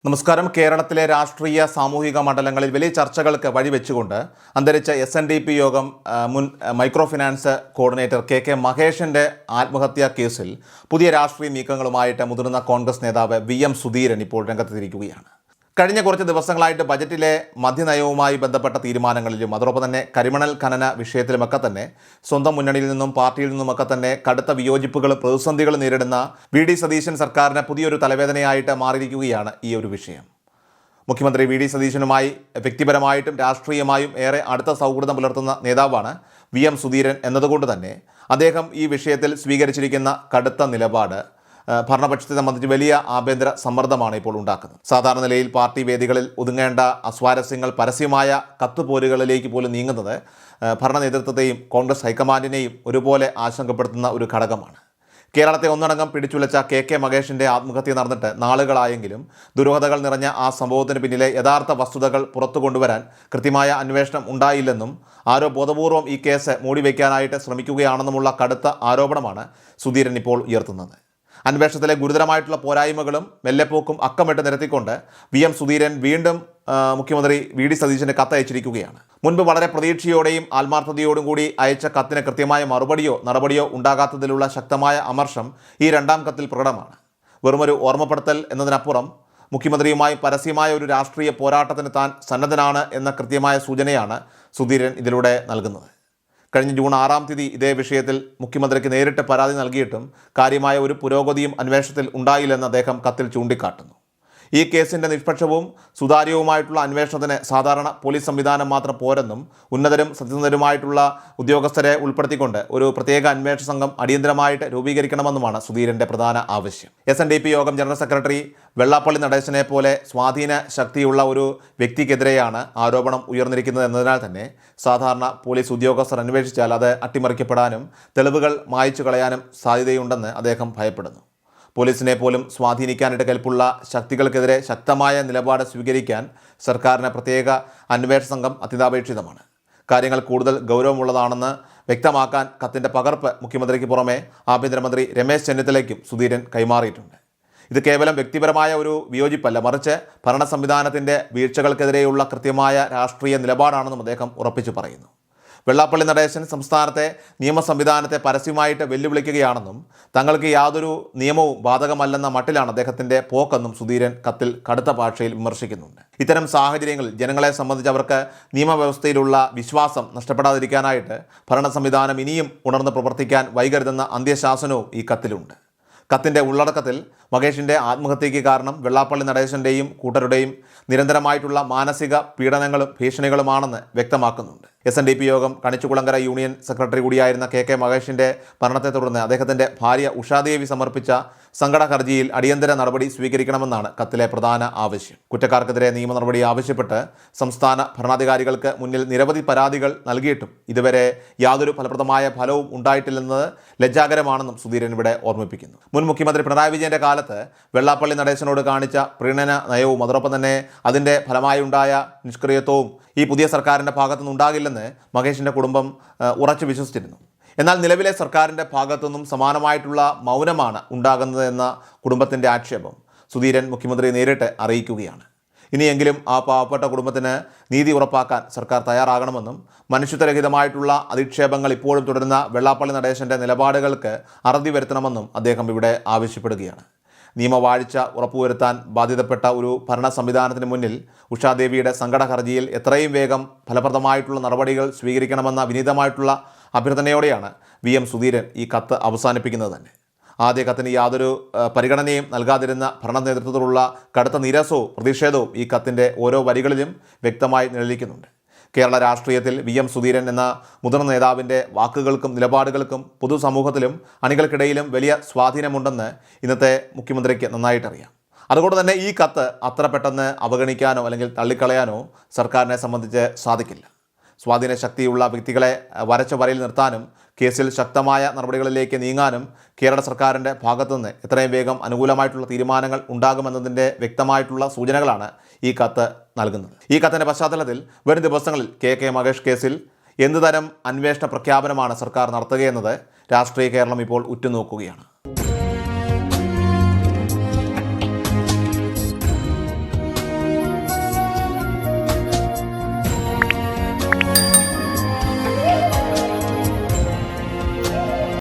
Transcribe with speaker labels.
Speaker 1: നമസ്കാരം. കേരളത്തിലെ രാഷ്ട്രീയ സാമൂഹിക മണ്ഡലങ്ങളിൽ വലിയ ചർച്ചകൾക്ക് വഴിവെച്ചുകൊണ്ട് അന്തരിച്ച SNDP യോഗം മുൻ മൈക്രോ ഫിനാൻസ് കോർഡിനേറ്റർ കെ മഹേഷിൻ്റെ ആത്മഹത്യാ കേസിൽ പുതിയ രാഷ്ട്രീയ നീക്കങ്ങളുമായിട്ട് മുതിർന്ന കോൺഗ്രസ് നേതാവ് VM സുധീരൻ ഇപ്പോൾ രംഗത്തെത്തിയിരിക്കുകയാണ്. കഴിഞ്ഞ കുറച്ച് ദിവസങ്ങളായിട്ട് ബജറ്റിലെ മദ്യനയവുമായി ബന്ധപ്പെട്ട തീരുമാനങ്ങളിലും അതോടൊപ്പം തന്നെ കരിമണൽ ഖനന വിഷയത്തിലുമൊക്കെ തന്നെ സ്വന്തം മുന്നണിയിൽ നിന്നും പാർട്ടിയിൽ നിന്നുമൊക്കെ തന്നെ കടുത്ത വിയോജിപ്പുകളും പ്രതിസന്ധികളും നേരിടുന്ന VD സതീശൻ സർക്കാരിന് പുതിയൊരു തലവേദനയായിട്ട് മാറിയിരിക്കുകയാണ് ഈ ഒരു വിഷയം. മുഖ്യമന്ത്രി VD സതീശനുമായി വ്യക്തിപരമായിട്ടും രാഷ്ട്രീയമായും ഏറെ അടുത്ത സൗഹൃദം പുലർത്തുന്ന നേതാവാണ് VM സുധീരൻ എന്നതുകൊണ്ട് തന്നെ അദ്ദേഹം ഈ വിഷയത്തിൽ സ്വീകരിച്ചിരിക്കുന്ന കടുത്ത നിലപാട് ഭരണപക്ഷത്തെ സംബന്ധിച്ച് വലിയ ആഭ്യന്തര സമ്മർദ്ദമാണ് ഇപ്പോൾ ഉണ്ടാക്കുന്നത്. സാധാരണ നിലയിൽ പാർട്ടി വേദികളിൽ ഒതുങ്ങേണ്ട അസ്വാരസ്യങ്ങൾ പരസ്യമായ കത്തുപോരുകളിലേക്ക് പോലും നീങ്ങുന്നത് ഭരണ നേതൃത്വത്തെയും കോൺഗ്രസ് ഹൈക്കമാൻഡിനെയും ഒരുപോലെ ആശങ്കപ്പെടുത്തുന്ന ഒരു ഘടകമാണ്. കേരളത്തെ ഒന്നടങ്കം പിടിച്ചുലച്ച കെ മഹേഷിൻ്റെ ആത്മഹത്യ നടന്നിട്ട് നാളുകളായെങ്കിലും ദുരൂഹതകൾ നിറഞ്ഞ ആ സംഭവത്തിന് പിന്നിലെ യഥാർത്ഥ വസ്തുതകൾ പുറത്തു കൊണ്ടുവരാൻ കൃത്യമായ അന്വേഷണം ഉണ്ടായില്ലെന്നും ആരോ ബോധപൂർവം ഈ കേസ് മൂടിവെക്കാനായിട്ട് ശ്രമിക്കുകയാണെന്നുമുള്ള കടുത്ത ആരോപണമാണ് സുധീരൻ ഇപ്പോൾ ഉയർത്തുന്നത്. അന്വേഷണത്തിലെ ഗുരുതരമായിട്ടുള്ള പോരായ്മകളും മെല്ലെപ്പോക്കും അക്കമിട്ട് നിരത്തിക്കൊണ്ട് VM സുധീരൻ വീണ്ടും മുഖ്യമന്ത്രി VD സതീശന് കത്തയച്ചിരിക്കുകയാണ്. മുൻപ് വളരെ പ്രതീക്ഷയോടെയും ആത്മാർത്ഥതയോടും കൂടി അയച്ച കത്തിന് കൃത്യമായ മറുപടിയോ നടപടിയോ ഉണ്ടാകാത്തതിലുള്ള ശക്തമായ അമർഷം ഈ രണ്ടാം കത്തിൽ പ്രകടമാണ്. വെറുമൊരു ഓർമ്മപ്പെടുത്തൽ എന്നതിനപ്പുറം മുഖ്യമന്ത്രിയുമായി പരസ്യമായ ഒരു രാഷ്ട്രീയ പോരാട്ടത്തിന് താൻ സന്നദ്ധനാണ് എന്ന കൃത്യമായ സൂചനയാണ് സുധീരൻ ഇതിലൂടെ നൽകുന്നത്. കഴിഞ്ഞ ജൂൺ 6-ാം തീയതി ഇതേ വിഷയത്തിൽ മുഖ്യമന്ത്രിക്ക് നേരിട്ട് പരാതി നൽകിയിട്ടും കാര്യമായ ഒരു പുരോഗതിയും അന്വേഷണത്തിൽ ഉണ്ടായില്ലെന്ന് അദ്ദേഹം കത്തിൽ ചൂണ്ടിക്കാട്ടുന്നു. ഈ കേസിൻ്റെ നിഷ്പക്ഷവും സുതാര്യവുമായിട്ടുള്ള അന്വേഷണത്തിന് സാധാരണ പോലീസ് സംവിധാനം മാത്രം പോരെന്നും ഉന്നതരും സത്യസന്ധരുമായിട്ടുള്ള ഉദ്യോഗസ്ഥരെ ഉൾപ്പെടുത്തിക്കൊണ്ട് ഒരു പ്രത്യേക അന്വേഷണ സംഘം അടിയന്തരമായിട്ട് രൂപീകരിക്കണമെന്നുമാണ് സുധീരൻ്റെ പ്രധാന ആവശ്യം. SNDP യോഗം ജനറൽ സെക്രട്ടറി വെള്ളാപ്പള്ളി നടേശനെ പോലെ സ്വാധീന ശക്തിയുള്ള ഒരു വ്യക്തിക്കെതിരെയാണ് ആരോപണം ഉയർന്നിരിക്കുന്നത് എന്നതിനാൽ തന്നെ സാധാരണ പോലീസ് ഉദ്യോഗസ്ഥർ അന്വേഷിച്ചാൽ അത് അട്ടിമറിക്കപ്പെടാനും തെളിവുകൾ മായ്ച്ചു കളയാനും സാധ്യതയുണ്ടെന്ന് അദ്ദേഹം ഭയപ്പെടുന്നു. പോലീസിനെ പോലും സ്വാധീനിക്കാനായിട്ട് കെൽപ്പുള്ള ശക്തികൾക്കെതിരെ ശക്തമായ നിലപാട് സ്വീകരിക്കാൻ സർക്കാരിന് പ്രത്യേക അന്വേഷണ സംഘം അത്യന്താപേക്ഷിതമാണ്. കാര്യങ്ങൾ കൂടുതൽ ഗൗരവമുള്ളതാണെന്ന് വ്യക്തമാക്കാൻ കത്തിൻ്റെ പകർപ്പ് മുഖ്യമന്ത്രിക്ക് പുറമെ ആഭ്യന്തരമന്ത്രി രമേശ് ചെന്നിത്തലയ്ക്കും സുധീരൻ കൈമാറിയിട്ടുണ്ട്. ഇത് കേവലം വ്യക്തിപരമായ ഒരു വിയോജിപ്പല്ല, മറിച്ച് ഭരണ സംവിധാനത്തിൻ്റെ വീഴ്ചകൾക്കെതിരെയുള്ള കൃത്യമായ രാഷ്ട്രീയ നിലപാടാണെന്നും അദ്ദേഹം ഉറപ്പിച്ചു പറയുന്നു. വെള്ളാപ്പള്ളി നടേശൻ സംസ്ഥാനത്തെ നിയമ സംവിധാനത്തെ പരസ്യമായിട്ട് വെല്ലുവിളിക്കുകയാണെന്നും തങ്ങൾക്ക് യാതൊരു നിയമവും ബാധകമല്ലെന്ന മട്ടിലാണ് അദ്ദേഹത്തിൻ്റെ പോക്കെന്നും സുധീരൻ കത്തിൽ കടുത്ത ഭാഷയിൽ വിമർശിക്കുന്നുണ്ട്. ഇത്തരം സാഹചര്യങ്ങളിൽ ജനങ്ങളെ സംബന്ധിച്ച് അവർക്ക് നിയമവ്യവസ്ഥയിലുള്ള വിശ്വാസം നഷ്ടപ്പെടാതിരിക്കാനായിട്ട് ഭരണ സംവിധാനം ഇനിയും ഉണർന്ന് പ്രവർത്തിക്കാൻ വൈകരുതെന്ന അന്ത്യശാസനവും ഈ കത്തിലുണ്ട്. കത്തിൻ്റെ ഉള്ളടക്കത്തിൽ മഹേഷിൻ്റെ ആത്മഹത്യയ്ക്ക് കാരണം വെള്ളാപ്പള്ളി നടേശൻ്റെയും കൂട്ടരുടെയും നിരന്തരമായിട്ടുള്ള മാനസിക പീഡനങ്ങളും ഭീഷണികളുമാണെന്ന് വ്യക്തമാക്കുന്നുണ്ട്. SNDP യോഗം കണിച്ചുകുളങ്ങര യൂണിയൻ സെക്രട്ടറി കൂടിയായിരുന്ന കെ മഹേഷിൻ്റെ മരണത്തെ തുടർന്ന് അദ്ദേഹത്തിൻ്റെ ഭാര്യ ഉഷാദേവി സമർപ്പിച്ച സങ്കട ഹർജിയിൽ അടിയന്തര നടപടി സ്വീകരിക്കണമെന്നാണ് കത്തിലെ പ്രധാന ആവശ്യം. കുറ്റക്കാർക്കെതിരെ നിയമ നടപടി ആവശ്യപ്പെട്ട് സംസ്ഥാന ഭരണാധികാരികൾക്ക് മുന്നിൽ നിരവധി പരാതികൾ നൽകിയിട്ടും ഇതുവരെ യാതൊരു ഫലപ്രദമായ ഫലവും ഉണ്ടായിട്ടില്ലെന്നത് ലജ്ജാകരമാണെന്നും സുധീരൻ ഇവിടെ ഓർമ്മിപ്പിക്കുന്നു. മുൻ മുഖ്യമന്ത്രി പിണറായി വിജയൻ്റെ കാലത്ത് വെള്ളാപ്പള്ളി നടേശനോട് കാണിച്ച പ്രീണന നയവും അതോടൊപ്പം തന്നെ അതിൻ്റെ ഫലമായി ഉണ്ടായ നിഷ്ക്രിയത്വവും ഈ പുതിയ സർക്കാരിൻ്റെ ഭാഗത്തുനിന്നുണ്ടാകില്ലെന്ന് മഹേഷിൻ്റെ കുടുംബം ഉറച്ചു വിശ്വസിച്ചിരുന്നു. എന്നാൽ നിലവിലെ സർക്കാരിൻ്റെ ഭാഗത്തുനിന്നും സമാനമായിട്ടുള്ള മൗനമാണ് ഉണ്ടാകുന്നത് എന്ന കുടുംബത്തിൻ്റെ ആക്ഷേപം സുധീരൻ മുഖ്യമന്ത്രി നേരിട്ട് അറിയിക്കുകയാണ്. ഇനിയെങ്കിലും ആ പാവപ്പെട്ട കുടുംബത്തിന് നീതി ഉറപ്പാക്കാൻ സർക്കാർ തയ്യാറാകണമെന്നും മനുഷ്യത്വരഹിതമായിട്ടുള്ള അധിക്ഷേപങ്ങൾ ഇപ്പോഴും തുടരുന്ന വെള്ളാപ്പള്ളി നടേശൻ്റെ നിലപാടുകൾക്ക് അറുതി വരുത്തണമെന്നും അദ്ദേഹം ഇവിടെ ആവശ്യപ്പെടുകയാണ്. നിയമവാഴ്ച ഉറപ്പുവരുത്താൻ ബാധ്യതപ്പെട്ട ഒരു ഭരണ സംവിധാനത്തിന് മുന്നിൽ ഉഷാദേവിയുടെ സങ്കട ഹർജിയിൽ എത്രയും വേഗം ഫലപ്രദമായിട്ടുള്ള നടപടികൾ സ്വീകരിക്കണമെന്ന വിനീതമായിട്ടുള്ള അഭ്യർത്ഥനയോടെയാണ് VM സുധീരൻ ഈ കത്ത് അവസാനിപ്പിക്കുന്നത് തന്നെ. ആദ്യ കത്തിന് യാതൊരു പരിഗണനയും നൽകാതിരുന്ന ഭരണ നേതൃത്വത്തിലുള്ള കടുത്ത നിരസവും പ്രതിഷേധവും ഈ കത്തിൻ്റെ ഓരോ വരികളിലും വ്യക്തമായി നിഴലിക്കുന്നുണ്ട്. കേരള രാഷ്ട്രീയത്തിൽ VM സുധീരൻ എന്ന മുതിർന്ന നേതാവിൻ്റെ വാക്കുകൾക്കും നിലപാടുകൾക്കും പൊതുസമൂഹത്തിലും അണികൾക്കിടയിലും വലിയ സ്വാധീനമുണ്ടെന്ന് ഇന്നത്തെ മുഖ്യമന്ത്രിക്ക് നന്നായിട്ടറിയാം. അതുകൊണ്ട് തന്നെ ഈ കത്ത് അത്ര പെട്ടെന്ന് അവഗണിക്കാനോ അല്ലെങ്കിൽ തള്ളിക്കളയാനോ സർക്കാരിനെ സംബന്ധിച്ച് സാധിക്കില്ല. സ്വാധീന ശക്തിയുള്ള വ്യക്തികളെ വരച്ച വരയിൽ നിർത്താനും കേസിൽ ശക്തമായ നടപടികളിലേക്ക് നീങ്ങാനും കേരള സർക്കാരിൻ്റെ ഭാഗത്തുനിന്ന് എത്രയും വേഗം അനുകൂലമായിട്ടുള്ള തീരുമാനങ്ങൾ ഉണ്ടാകുമെന്നതിൻ്റെ വ്യക്തമായിട്ടുള്ള സൂചനകളാണ് ഈ കത്ത് നൽകുന്നത്. ഈ കത്തിൻ്റെ പശ്ചാത്തലത്തിൽ വരും ദിവസങ്ങളിൽ കെ മഹേഷ് കേസിൽ എന്തുതരം അന്വേഷണ പ്രഖ്യാപനമാണ് സർക്കാർ നടത്തുകയെന്നത് രാഷ്ട്രീയ കേരളം ഇപ്പോൾ ഉറ്റുനോക്കുകയാണ്.